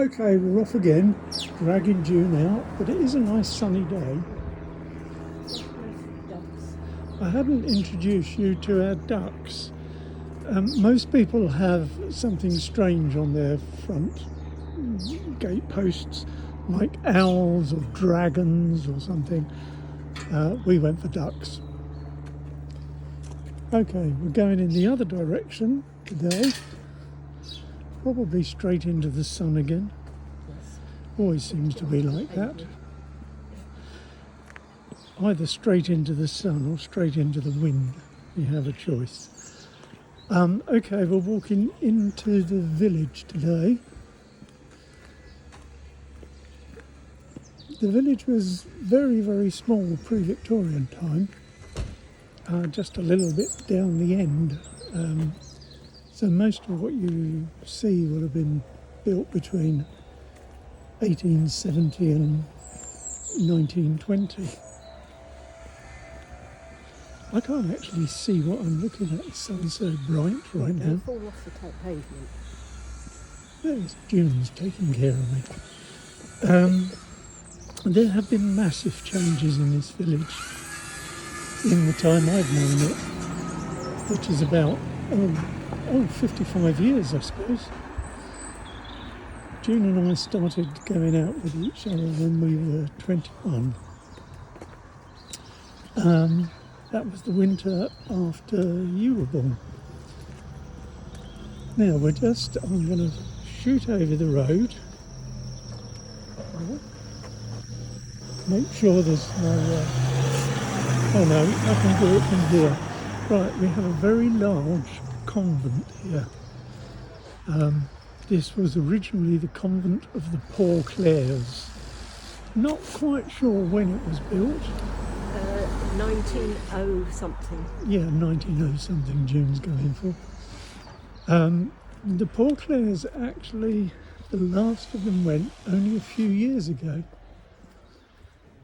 Okay, we're off again, dragging June out, but it is a nice sunny day. I hadn't introduced you to our ducks. Most people have something strange on their front gate posts, like owls or dragons or something. We went for ducks. Okay, we're going in the other direction today. Probably straight into the sun again. Yes. Always seems to be like that. Either straight into the sun or straight into the wind. You have a choice. Okay, we're walking into the village today. The village was very, very small pre-Victorian time. Just a little bit down the end. So most of what you see would have been built between 1870 and 1920. I can't actually see what I'm looking at. The sun's so bright right now. Don't fall off the top pavement. There's June's taking care of me. There have been massive changes in this village in the time I've known it, which is about 55 years, I suppose. June and I started going out with each other when we were 21. That was the winter after you were born. Now I'm going to shoot over the road. Make sure there's no... oh no, I can do it from here. Right, we have a very large convent here. This was originally the convent of the Poor Clares. Not quite sure when it was built. 1900 something. Yeah, 1900 something June's going for. The Poor Clares, actually, the last of them went only a few years ago.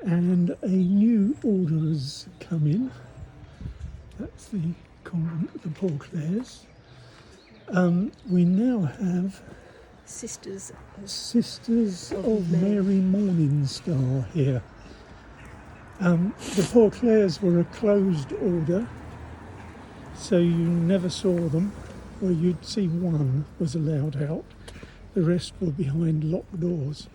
And a new order has come in. That's the convent of the Poor Clares. We now have Sisters of Mary Morningstar here. The Poor Clares were a closed order, so you never saw them, or you'd see one was allowed out. The rest were behind locked doors.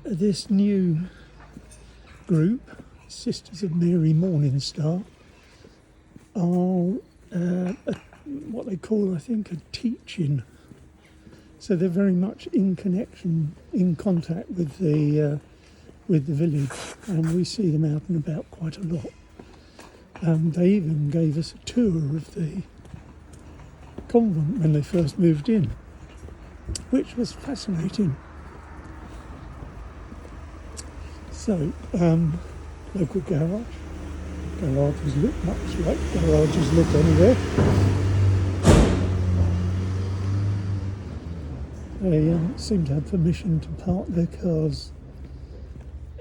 This new group, Sisters of Mary Morningstar, are what they call, I think, a teaching. So they're very much in contact with the village, and we see them out and about quite a lot. They even gave us a tour of the convent when they first moved in, which was fascinating. So, local garage. Garages look much like garages look anywhere. They seem to have permission to park their cars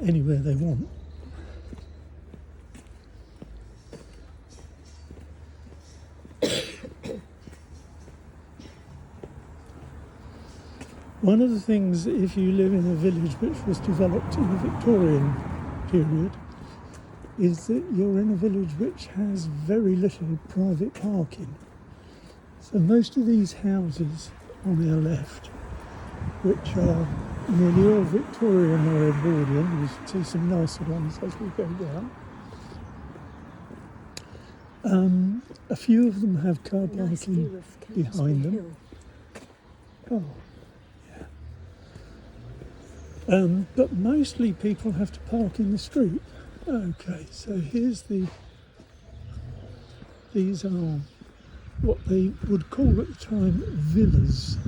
anywhere they want. One of the things, if you live in a village which was developed in the Victorian period, is that you're in a village which has very little private parking. So most of these houses on our left, which are nearly all Victorian or Edwardian, you see some nicer ones as we go down. A few of them have car parking behind them. Oh, yeah. But mostly people have to park in the street. Okay, so these are what they would call at the time villas.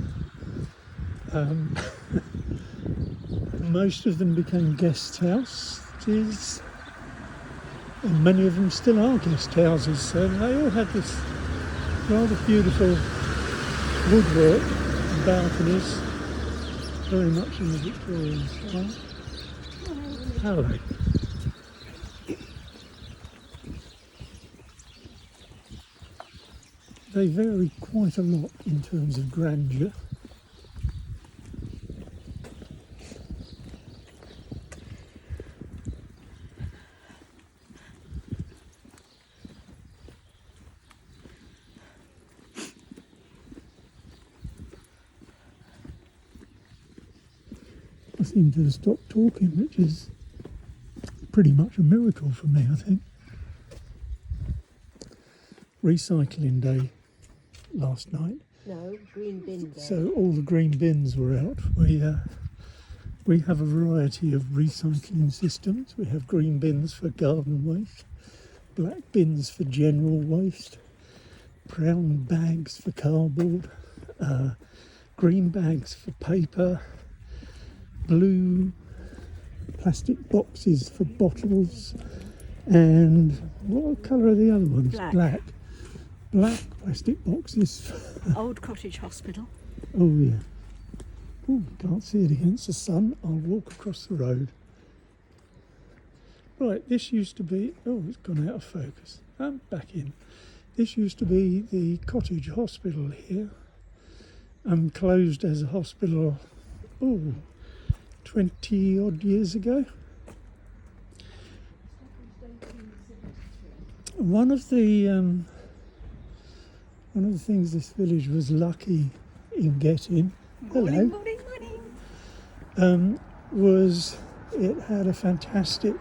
Most of them became guest houses, and many of them still are guest houses, so they all have this rather beautiful woodwork and balconies, very much in the Victorian style. Hello. They vary quite a lot in terms of grandeur. I seem to have stopped talking, which is pretty much a miracle for me, I think. Recycling day last night. No, green bin day. So all the green bins were out. We have a variety of recycling systems. We have green bins for garden waste, black bins for general waste, brown bags for cardboard, green bags for paper, blue plastic boxes for bottles, and what colour are the other ones? Black. Black plastic boxes. Old Cottage Hospital. Oh yeah. Ooh, can't see it against the sun. I'll walk across the road. Right, this used to be... Oh, it's gone out of focus. I'm back in. This used to be the Cottage Hospital here. Closed as a hospital, 20 odd years ago. One of the things this village was lucky in getting, Morning. was it had a fantastic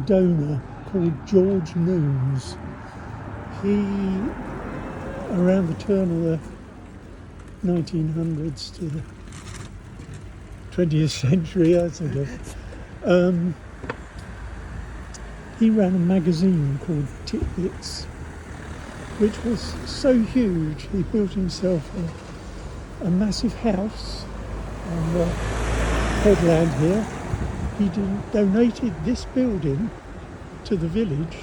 donor called George Noons. He, around the turn of the 1900s to the 20th century, I suppose, he ran a magazine called Titbits, which was so huge he built himself a massive house on the headland here. He donated this building to the village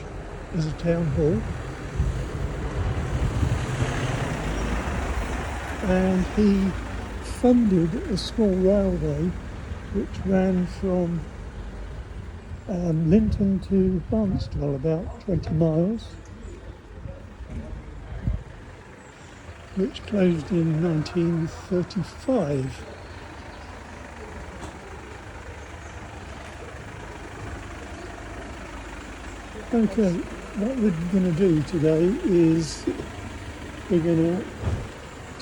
as a town hall, and he funded a small railway which ran from Linton to Barnstable, about 20 miles, which closed in 1935. Okay, what we're going to do today is we're going to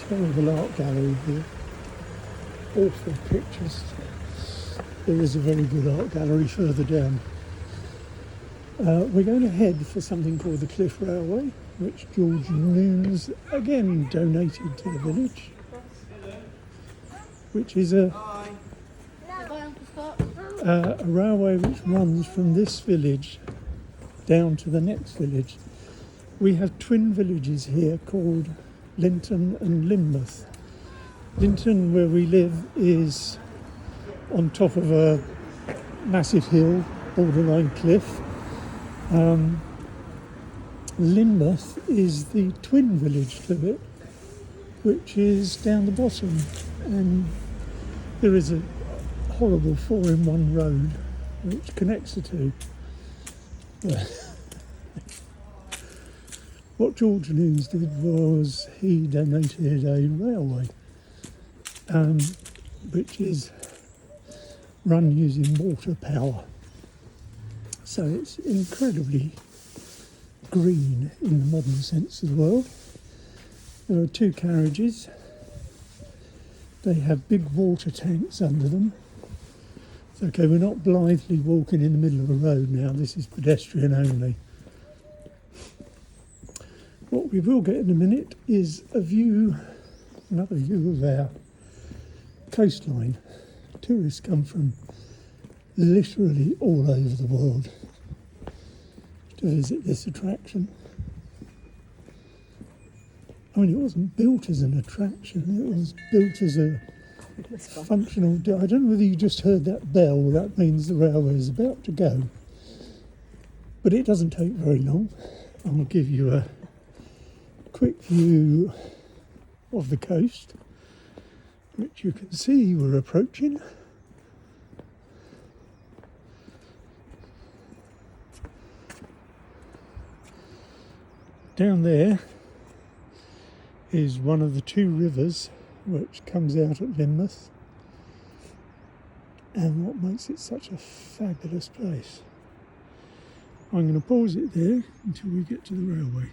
terrible art gallery here. Awful pictures. There is a very good art gallery further down. We're going to head for something called the Cliff Railway, which George Noons again donated to the village, which is a railway which runs from this village down to the next village. We have twin villages here called Linton and Lynmouth. Linton, where we live, is on top of a massive hill, borderline cliff. Lynmouth is the twin village to it, which is down the bottom, and there is a horrible 4-in-1 road which connects the two. What George Noons did was he donated a railway, which is run using water power. So it's incredibly green in the modern sense of the word. There are 2 carriages. They have big water tanks under them. It's okay, we're not blithely walking in the middle of a road now, this is pedestrian only. What we will get in a minute is another view of our coastline. Tourists come from literally all over the world to visit this attraction. I mean, it wasn't built as an attraction, it was built as a functional... I don't know whether you just heard that bell, that means the railway is about to go. But it doesn't take very long. I'll give you a quick view of the coast, which you can see we're approaching. Down there is one of the 2 rivers which comes out at Lynmouth, and what makes it such a fabulous place. I'm going to pause it there until we get to the railway.